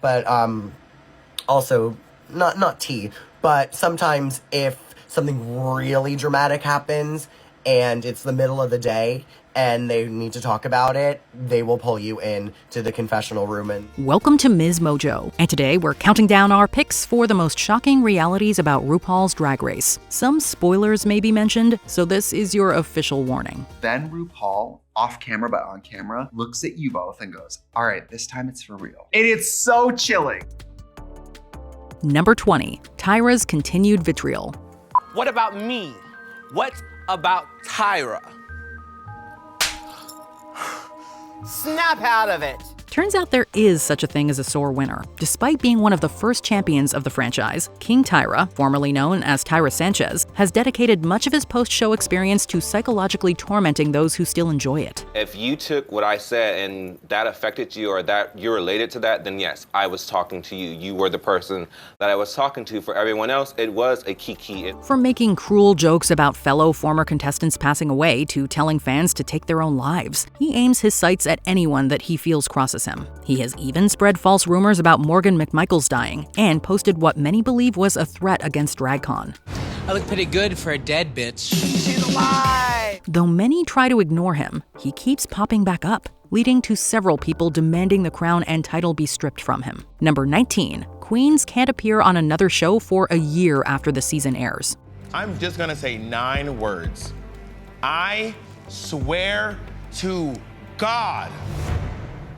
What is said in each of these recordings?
but also not tea. But sometimes if something really dramatic happens and it's the middle of the day and they need to talk about it, they will pull you in to the confessional room. And welcome to MsMojo, and today we're counting down our picks for the most shocking realities about RuPaul's Drag Race. Some spoilers may be mentioned, so this is your official warning. Then RuPaul, off camera but on camera, looks at you both and goes, all right, this time it's for real. And it's so chilling. Number 20, Tyra's continued vitriol. What about me? What about Tyra? Snap out of it. Turns out there is such a thing as a sore winner. Despite being one of the first champions of the franchise, King Tyra, formerly known as Tyra Sanchez, has dedicated much of his post-show experience to psychologically tormenting those who still enjoy it. If you took what I said and that affected you or that you're related to that, then yes, I was talking to you. You were the person that I was talking to. For everyone else, it was a kiki. From making cruel jokes about fellow former contestants passing away to telling fans to take their own lives, he aims his sights at anyone that he feels crosses him. He has even spread false rumors about Morgan McMichaels dying and posted what many believe was a threat against DragCon. I look pretty good for a dead bitch. She's alive! Though many try to ignore him, he keeps popping back up, leading to several people demanding the crown and title be stripped from him. Number 19, queens can't appear on another show for a year after the season airs. I'm just gonna say 9 words. I swear to God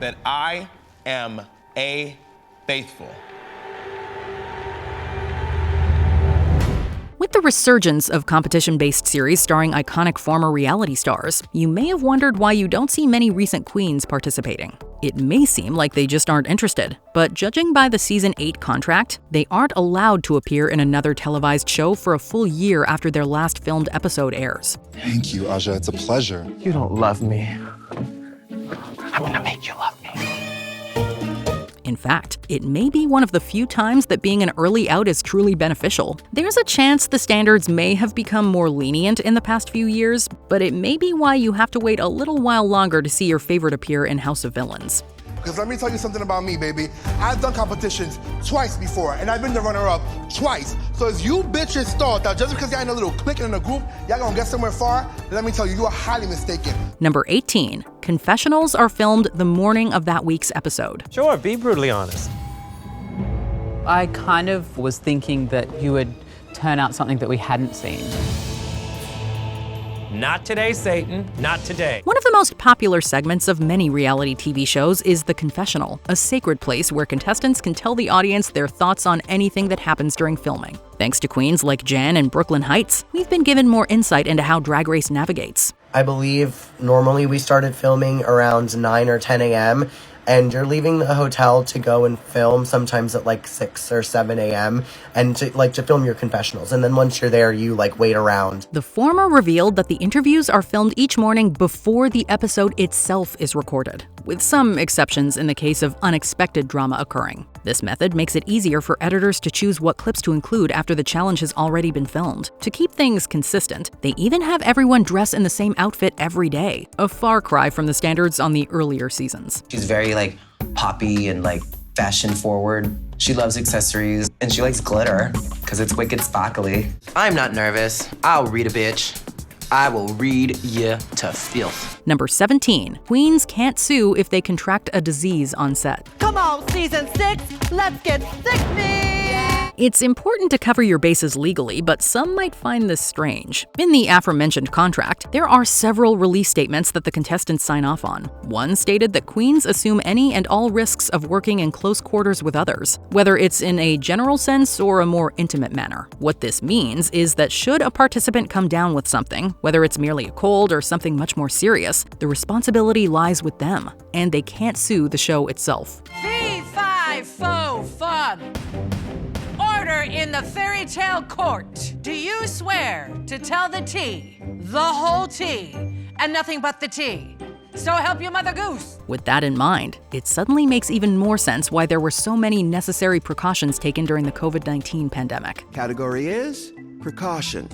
that I am a faithful. With the resurgence of competition-based series starring iconic former reality stars, you may have wondered why you don't see many recent queens participating. It may seem like they just aren't interested, but judging by the Season 8 contract, they aren't allowed to appear in another televised show for a full year after their last filmed episode airs. Thank you, Aja. It's a pleasure. You don't love me. I'm gonna make you love me. In fact, it may be one of the few times that being an early out is truly beneficial. There's a chance the standards may have become more lenient in the past few years, but it may be why you have to wait a little while longer to see your favorite appear in House of Villains. Because let me tell you something about me, baby. I've done competitions twice before, and I've been the runner-up twice. So as you bitches thought that just because y'all in a little clique and in a group, y'all gonna get somewhere far, then let me tell you, you are highly mistaken. Number 18, confessionals are filmed the morning of that week's episode. Sure, be brutally honest. I kind of was thinking that you would turn out something that we hadn't seen. Not today, Satan. Not today. One of the most popular segments of many reality TV shows is the confessional, a sacred place where contestants can tell the audience their thoughts on anything that happens during filming. Thanks to queens like Jan and Brooklyn Heights, we've been given more insight into how Drag Race navigates. I believe normally we started filming around 9 or 10 a.m. and you're leaving the hotel to go and film sometimes at like 6 or 7 a.m. and to film your confessionals. And then once you're there, you wait around. The former revealed that the interviews are filmed each morning before the episode itself is recorded, with some exceptions in the case of unexpected drama occurring. This method makes it easier for editors to choose what clips to include after the challenge has already been filmed. To keep things consistent, they even have everyone dress in the same outfit every day, a far cry from the standards on the earlier seasons. She's very poppy and fashion forward. She loves accessories and she likes glitter because it's wicked sparkly. I'm not nervous. I'll read a bitch. I will read you to filth. Number 17, queens can't sue if they contract a disease on set. Come on, season 6, let's get sick me! It's important to cover your bases legally, but some might find this strange. In the aforementioned contract, there are several release statements that the contestants sign off on. One stated that queens assume any and all risks of working in close quarters with others, whether it's in a general sense or a more intimate manner. What this means is that should a participant come down with something, whether it's merely a cold or something much more serious, the responsibility lies with them, and they can't sue the show itself. Fee, fi, fo, fum. Order in the fairy tale court. Do you swear to tell the tea, the whole tea, and nothing but the tea? So help you Mother Goose. With that in mind, it suddenly makes even more sense why there were so many necessary precautions taken during the COVID-19 pandemic. Category is precaution.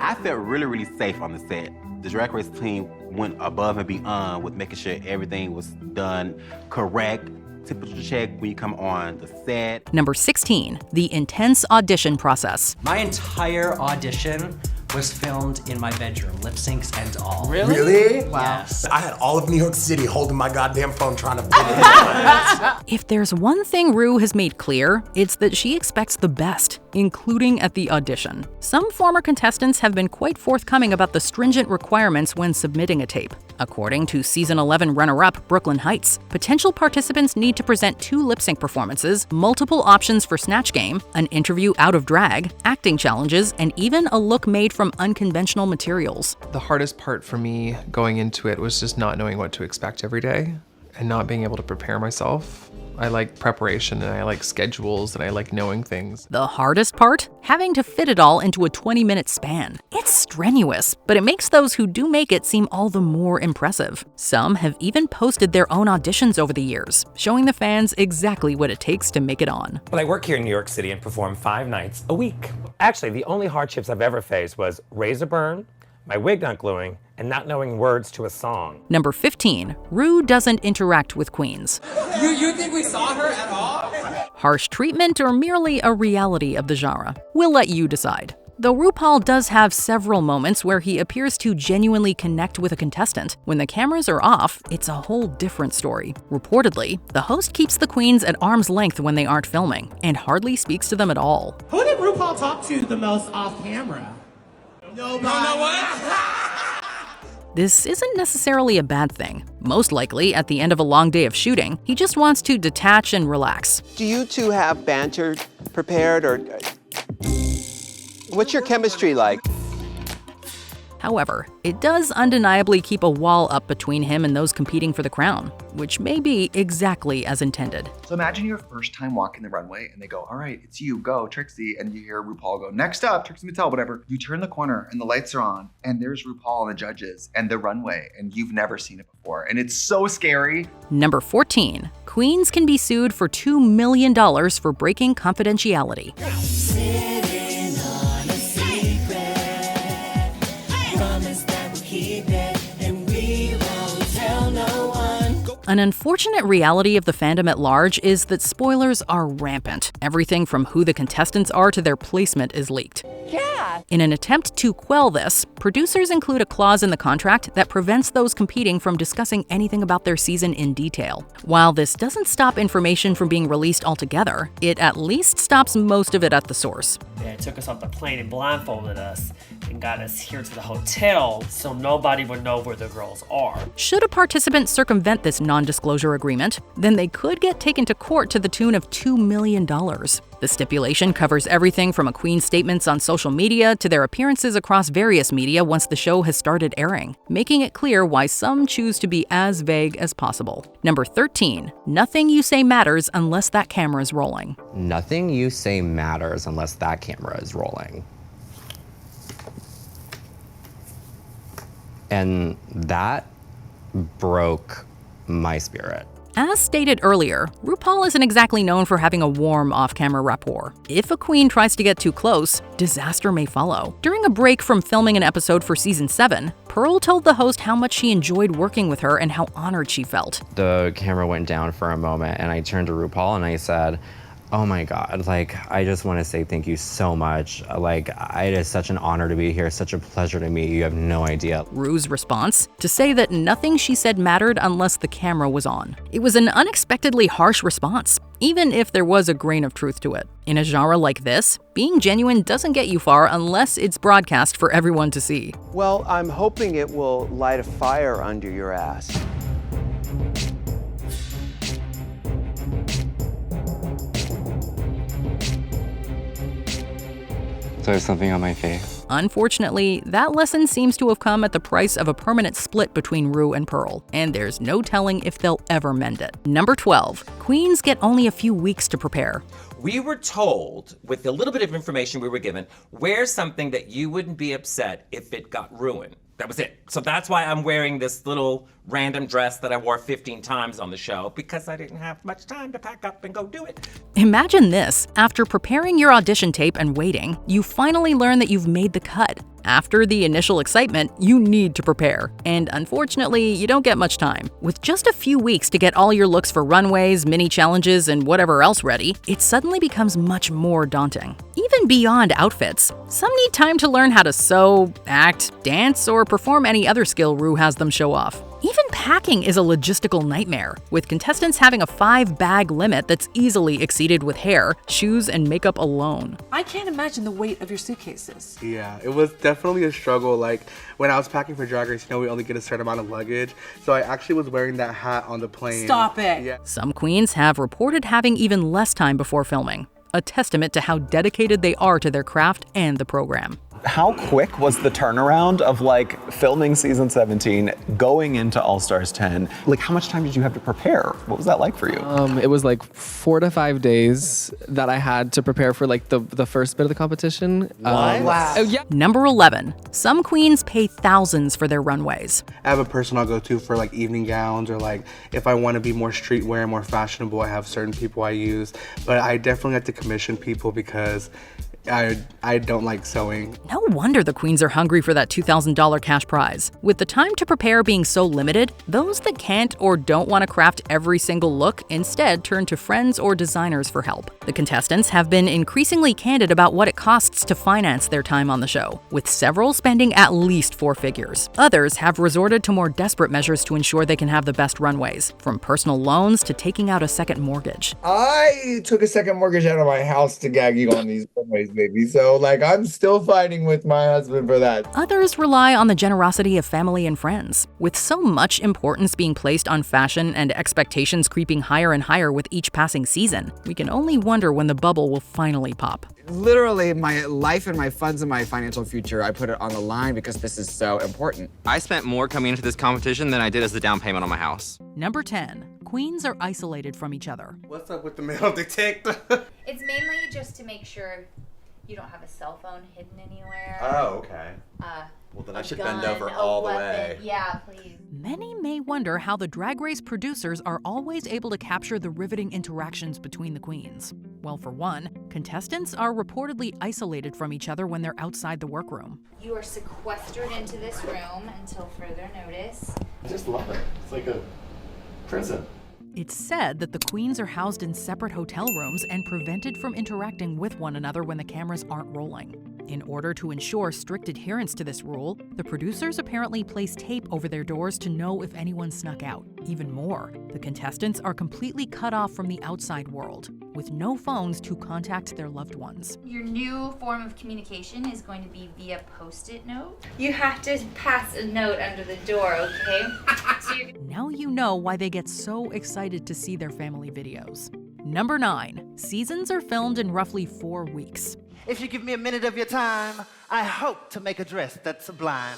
I felt really, really safe on the set. The Drag Race team went above and beyond with making sure everything was done correct temperature check when you come on the set. Number 16, the intense audition process. My entire audition was filmed in my bedroom, lip syncs and all. Really? Wow. Yes. I had all of New York City holding my goddamn phone trying to fit it in. If there's one thing Ru has made clear, it's that she expects the best, including at the audition. Some former contestants have been quite forthcoming about the stringent requirements when submitting a tape. According to season 11 runner-up Brooklyn Heights, potential participants need to present 2 lip-sync performances, multiple options for Snatch Game, an interview out of drag, acting challenges, and even a look made from unconventional materials. The hardest part for me going into it was just not knowing what to expect every day and not being able to prepare myself. I like preparation and I like schedules and I like knowing things. The hardest part? Having to fit it all into a 20-minute span. It's strenuous, but it makes those who do make it seem all the more impressive. Some have even posted their own auditions over the years, showing the fans exactly what it takes to make it on. Well, I work here in New York City and perform 5 nights a week. Actually, the only hardships I've ever faced was razor burn, my wig not gluing, and not knowing words to a song. Number 15, Ru doesn't interact with queens. You think we saw her at all? Harsh treatment or merely a reality of the genre? We'll let you decide. Though RuPaul does have several moments where he appears to genuinely connect with a contestant, when the cameras are off, it's a whole different story. Reportedly, the host keeps the queens at arm's length when they aren't filming, and hardly speaks to them at all. Who did RuPaul talk to the most off camera? Nobody. You know what? This isn't necessarily a bad thing. Most likely, at the end of a long day of shooting, he just wants to detach and relax. Do you two have banter prepared, or what's your chemistry like? However, it does undeniably keep a wall up between him and those competing for the crown, which may be exactly as intended. So imagine your first time walking the runway and they go, all right, it's you, go, Trixie. And you hear RuPaul go, next up, Trixie Mattel, whatever. You turn the corner and the lights are on and there's RuPaul and the judges and the runway and you've never seen it before. And it's so scary. Number 14, queens can be sued for $2 million for breaking confidentiality. An unfortunate reality of the fandom at large is that spoilers are rampant. Everything from who the contestants are to their placement is leaked. Yeah. In an attempt to quell this, producers include a clause in the contract that prevents those competing from discussing anything about their season in detail. While this doesn't stop information from being released altogether, it at least stops most of it at the source. They took us off the plane and blindfolded us and got us here to the hotel so nobody would know where the girls are. Should a participant circumvent this non-disclosure agreement, then they could get taken to court to the tune of $2 million. The stipulation covers everything from a queen's statements on social media to their appearances across various media once the show has started airing, making it clear why some choose to be as vague as possible. Number 13, nothing you say matters unless that camera is rolling. Nothing you say matters unless that camera is rolling. And that broke my spirit. As stated earlier, RuPaul isn't exactly known for having a warm off-camera rapport. If a queen tries to get too close, disaster may follow. During a break from filming an episode for season 7, Pearl told the host how much she enjoyed working with her and how honored she felt. The camera went down for a moment and I turned to RuPaul and I said, oh my God, like, I just want to say thank you so much. Like, it is such an honor to be here, such a pleasure to meet you, you have no idea. Ru's response? To say that nothing she said mattered unless the camera was on. It was an unexpectedly harsh response, even if there was a grain of truth to it. In a genre like this, being genuine doesn't get you far unless it's broadcast for everyone to see. Well, I'm hoping it will light a fire under your ass. So there's something on my face. Unfortunately, that lesson seems to have come at the price of a permanent split between Ru and Pearl, and there's no telling if they'll ever mend it. Number 12, queens get only a few weeks to prepare. We were told, with a little bit of information we were given, wear something that you wouldn't be upset if it got ruined. That was it. So that's why I'm wearing this little random dress that I wore 15 times on the show, because I didn't have much time to pack up and go do it. Imagine this. After preparing your audition tape and waiting, you finally learn that you've made the cut. After the initial excitement, you need to prepare. And unfortunately, you don't get much time. With just a few weeks to get all your looks for runways, mini challenges, and whatever else ready, it suddenly becomes much more daunting. Even beyond outfits, some need time to learn how to sew, act, dance, or perform any other skill Ru has them show off. Even packing is a logistical nightmare, with contestants having a 5-bag limit that's easily exceeded with hair, shoes, and makeup alone. I can't imagine the weight of your suitcases. Yeah, it was definitely a struggle. Like, when I was packing for Drag Race, we only get a certain amount of luggage, so I actually was wearing that hat on the plane. Stop it! Yeah. Some queens have reported having even less time before filming, a testament to how dedicated they are to their craft and the program. How quick was the turnaround of filming season 17, going into All Stars 10? How much time did you have to prepare? What was that like for you? It was 4 to 5 days that I had to prepare for the first bit of the competition. Wow. Yeah. Number 11. Some queens pay thousands for their runways. I have a person I'll go to for evening gowns, or if I want to be more streetwear and more fashionable, I have certain people I use. But I definitely have to commission people because I don't like sewing. No wonder the queens are hungry for that $2,000 cash prize. With the time to prepare being so limited, those that can't or don't want to craft every single look instead turn to friends or designers for help. The contestants have been increasingly candid about what it costs to finance their time on the show, with several spending at least 4 figures. Others have resorted to more desperate measures to ensure they can have the best runways, from personal loans to taking out a second mortgage. I took a second mortgage out of my house to gag you on these runways, baby. So I'm still fighting with my husband for that. Others rely on the generosity of family and friends. With so much importance being placed on fashion and expectations creeping higher and higher with each passing season, we can only wonder when the bubble will finally pop. Literally, my life and my funds and my financial future, I put it on the line because this is so important. I spent more coming into this competition than I did as the down payment on my house. Number 10. Queens are isolated from each other. What's up with the metal detector? It's mainly just to make sure you don't have a cell phone hidden anywhere. Oh, okay. Well, then I should bend over all the way. Yeah, please. Many may wonder how the Drag Race producers are always able to capture the riveting interactions between the queens. Well, for one, contestants are reportedly isolated from each other when they're outside the workroom. You are sequestered into this room until further notice. I just love it. It's like a prison. It's said that the queens are housed in separate hotel rooms and prevented from interacting with one another when the cameras aren't rolling. In order to ensure strict adherence to this rule, the producers apparently place tape over their doors to know if anyone snuck out. Even more, the contestants are completely cut off from the outside world, with no phones to contact their loved ones. Your new form of communication is going to be via Post-it note. You have to pass a note under the door, okay? Now you know why they get so excited to see their family videos. Number 9. Seasons are filmed in roughly 4 weeks. If you give me a minute of your time, I hope to make a dress that's sublime.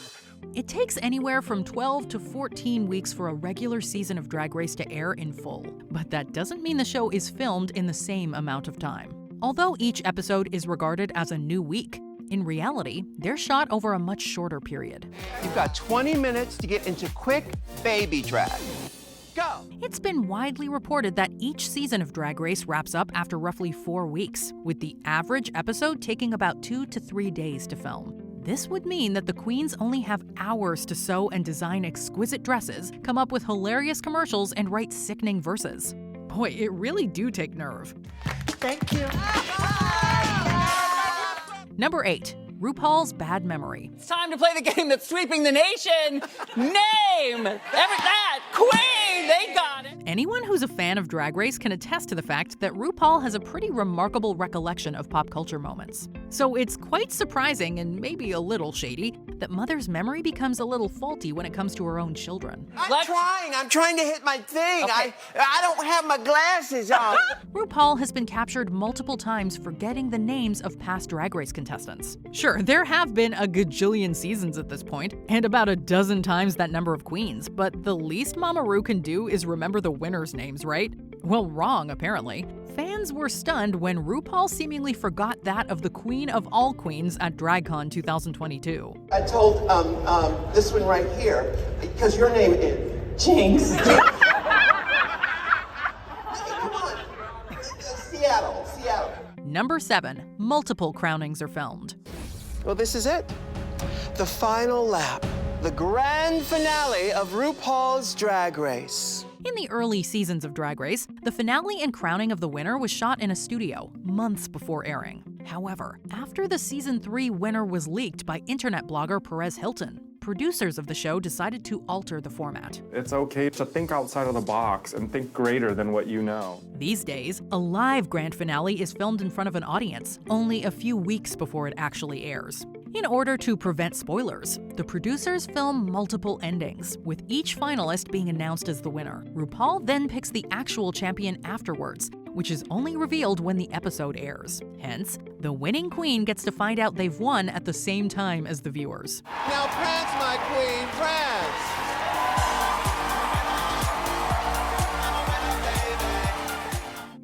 It takes anywhere from 12 to 14 weeks for a regular season of Drag Race to air in full, but that doesn't mean the show is filmed in the same amount of time. Although each episode is regarded as a new week, in reality, they're shot over a much shorter period. You've got 20 minutes to get into quick baby drag. Go! It's been widely reported that each season of Drag Race wraps up after roughly 4 weeks, with the average episode taking about 2 to 3 days to film. This would mean that the queens only have hours to sew and design exquisite dresses, come up with hilarious commercials, and write sickening verses. Boy, it really do take nerve. Thank you. Number 8. RuPaul's Bad Memory. It's time to play the game that's sweeping the nation. Name! That queen! They got it! Anyone who's a fan of Drag Race can attest to the fact that RuPaul has a pretty remarkable recollection of pop culture moments. So it's quite surprising, and maybe a little shady, that Mother's memory becomes a little faulty when it comes to her own children. I'm trying to hit my thing. Okay. I don't have my glasses on. RuPaul has been captured multiple times forgetting the names of past Drag Race contestants. Sure, there have been a gajillion seasons at this point, and about a dozen times that number of queens, but the least Mama Ru can do is remember the winners' names, right? Well, wrong, apparently. Fans were stunned when RuPaul seemingly forgot that of the queen of all queens at DragCon 2022. I told this one right here, because your name is Jinx. Come on. Seattle. Number 7. Multiple crownings are filmed. Well, this is it. The final lap, the grand finale of RuPaul's Drag Race. In the early seasons of Drag Race, the finale and crowning of the winner was shot in a studio, months before airing. However, after the season 3 winner was leaked by internet blogger Perez Hilton, producers of the show decided to alter the format. It's okay to think outside of the box and think greater than what you know. These days, a live grand finale is filmed in front of an audience, only a few weeks before it actually airs. In order to prevent spoilers, the producers film multiple endings, with each finalist being announced as the winner. RuPaul then picks the actual champion afterwards, which is only revealed when the episode airs. Hence, the winning queen gets to find out they've won at the same time as the viewers. Now prance, my queen, prance!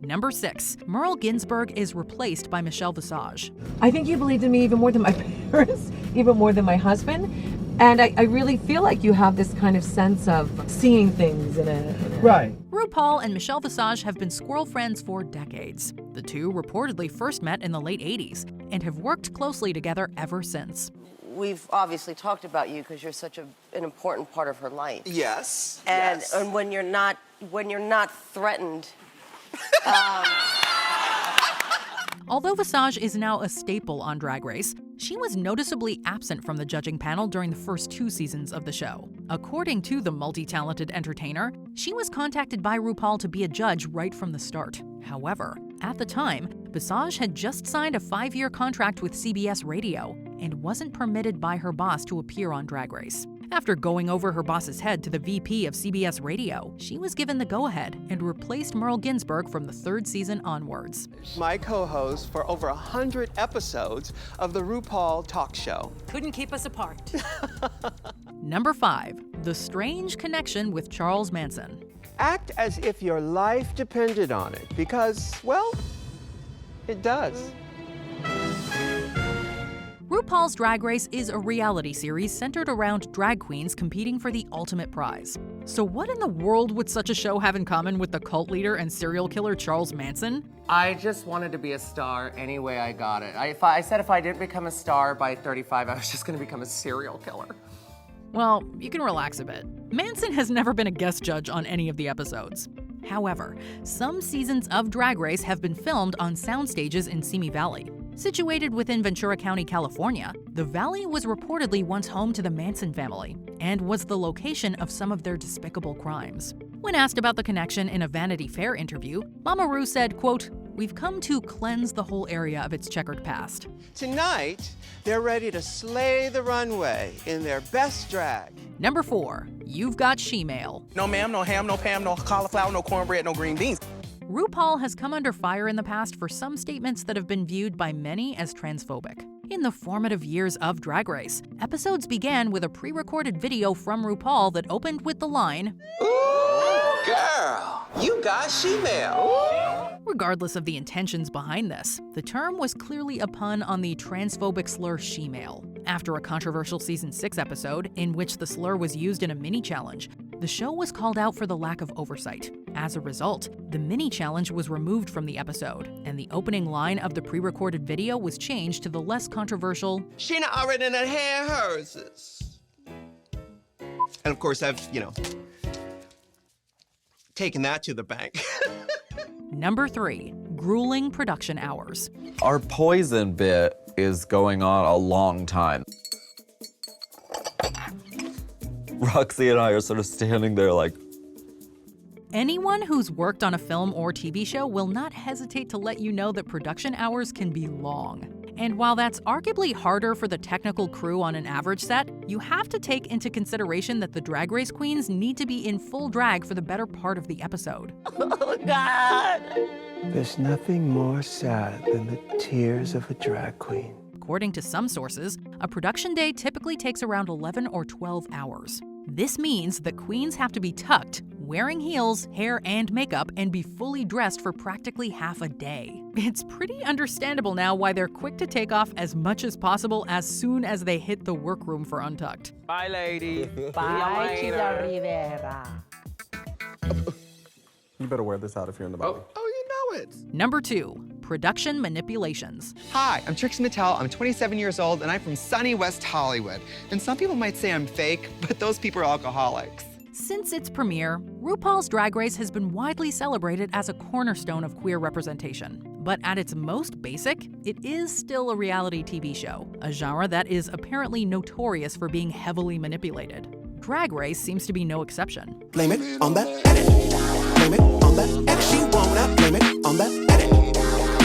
Number 6. Merle Ginsburg is replaced by Michelle Visage. I think you believed in me even more than my parents, even more than my husband. And I really feel like you have this kind of sense of seeing things in a... Right. RuPaul and Michelle Visage have been squirrel friends for decades. The two reportedly first met in the late 80s and have worked closely together ever since. We've obviously talked about you because you're such an important part of her life. Yes. And when you're not threatened. Although Visage is now a staple on Drag Race, she was noticeably absent from the judging panel during the first 2 seasons of the show. According to the multi-talented entertainer, she was contacted by RuPaul to be a judge right from the start. However, at the time, Visage had just signed a 5-year contract with CBS Radio and wasn't permitted by her boss to appear on Drag Race. After going over her boss's head to the VP of CBS Radio, she was given the go-ahead and replaced Merle Ginsburg from the 3rd season onwards. My co-host for over 100 episodes of the RuPaul talk show. Couldn't keep us apart. Number 5. The strange connection with Charles Manson. Act as if your life depended on it, because, well, it does. RuPaul's Drag Race is a reality series centered around drag queens competing for the ultimate prize. So what in the world would such a show have in common with the cult leader and serial killer Charles Manson? I just wanted to be a star any way I got it. I said if I didn't become a star by 35, I was just going to become a serial killer. Well, you can relax a bit. Manson has never been a guest judge on any of the episodes. However, some seasons of Drag Race have been filmed on sound stages in Simi Valley. Situated within Ventura County, California, the valley was reportedly once home to the Manson family and was the location of some of their despicable crimes. When asked about the connection in a Vanity Fair interview, Mama Ru said, quote, "We've come to cleanse the whole area of its checkered past." Tonight, they're ready to slay the runway in their best drag. Number 4. You've got she-mail. No ma'am, no ham, no Pam, no cauliflower, no cornbread, no green beans. RuPaul has come under fire in the past for some statements that have been viewed by many as transphobic. In the formative years of Drag Race, episodes began with a pre-recorded video from RuPaul that opened with the line, "Ooh, girl, you got she-mail." Regardless of the intentions behind this, the term was clearly a pun on the transphobic slur she-male. After a controversial season 6 episode, in which the slur was used in a mini-challenge, the show was called out for the lack of oversight. As a result, the mini-challenge was removed from the episode, and the opening line of the pre-recorded video was changed to the less controversial, "Sheena already done had hers." And of course, I've, taken that to the bank. Number 3. Grueling production hours. Our poison bit is going on a long time. Roxy and I are sort of standing there like... Anyone who's worked on a film or TV show will not hesitate to let you know that production hours can be long. And while that's arguably harder for the technical crew on an average set, you have to take into consideration that the Drag Race queens need to be in full drag for the better part of the episode. Oh, God! There's nothing more sad than the tears of a drag queen. According to some sources, a production day typically takes around 11 or 12 hours. This means that queens have to be tucked, wearing heels, hair, and makeup, and be fully dressed for practically half a day. It's pretty understandable now why they're quick to take off as much as possible as soon as they hit the workroom for Untucked. Bye, lady. Bye, Chida Rivera. You better wear this out if you're in the body. Oh, you know it. Number 2. production manipulations. Hi, I'm Trixie Mattel. I'm 27 years old, and I'm from sunny West Hollywood. And some people might say I'm fake, but those people are alcoholics. Since its premiere, RuPaul's Drag Race has been widely celebrated as a cornerstone of queer representation. But at its most basic, it is still a reality TV show, a genre that is apparently notorious for being heavily manipulated. Drag Race seems to be no exception. Blame it on that edit. Blame it on that edit. She wanna blame it on that edit.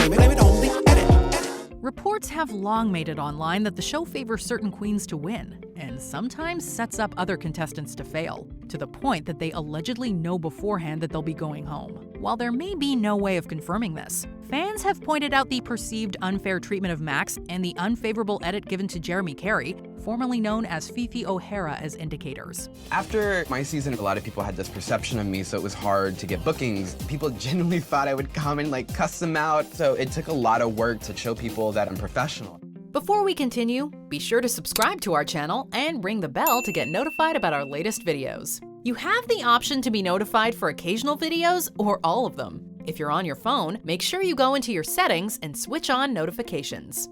Blame it on the edit. Reports have long made it online that the show favors certain queens to win, and sometimes sets up other contestants to fail, to the point that they allegedly know beforehand that they'll be going home. While there may be no way of confirming this, fans have pointed out the perceived unfair treatment of Max and the unfavorable edit given to Jeremy Carey, formerly known as Fifi O'Hara, as indicators. After my season, a lot of people had this perception of me, so it was hard to get bookings. People genuinely thought I would come and like cuss them out, so it took a lot of work to show people that I'm professional. Before we continue, be sure to subscribe to our channel and ring the bell to get notified about our latest videos. You have the option to be notified for occasional videos or all of them. If you're on your phone, make sure you go into your settings and switch on notifications.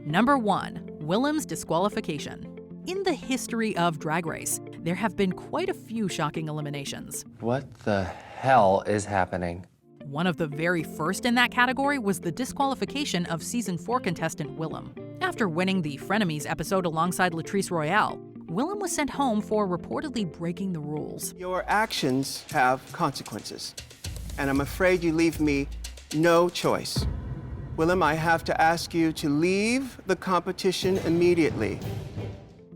Number 1. Willam's disqualification. In the history of Drag Race, there have been quite a few shocking eliminations. What the hell is happening? One of the very first in that category was the disqualification of Season 4 contestant Willam. After winning the Frenemies episode alongside Latrice Royale, Willam was sent home for reportedly breaking the rules. Your actions have consequences, and I'm afraid you leave me no choice. Willam, I have to ask you to leave the competition immediately.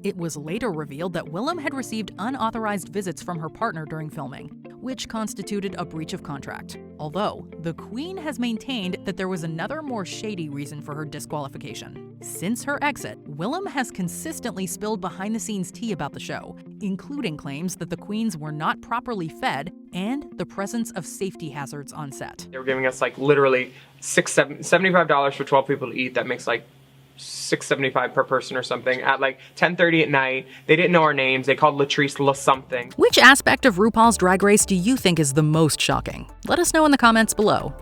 It was later revealed that Willam had received unauthorized visits from her partner during filming, which constituted a breach of contract. Although, the Queen has maintained that there was another more shady reason for her disqualification. Since her exit, Willam has consistently spilled behind-the-scenes tea about the show, including claims that the queens were not properly fed and the presence of safety hazards on set. They were giving us like literally $75 for 12 people to eat. That makes like $6.75 per person or something at like 10:30 at night. They didn't know our names. They called Latrice La something. Which aspect of RuPaul's Drag Race do you think is the most shocking? Let us know in the comments below.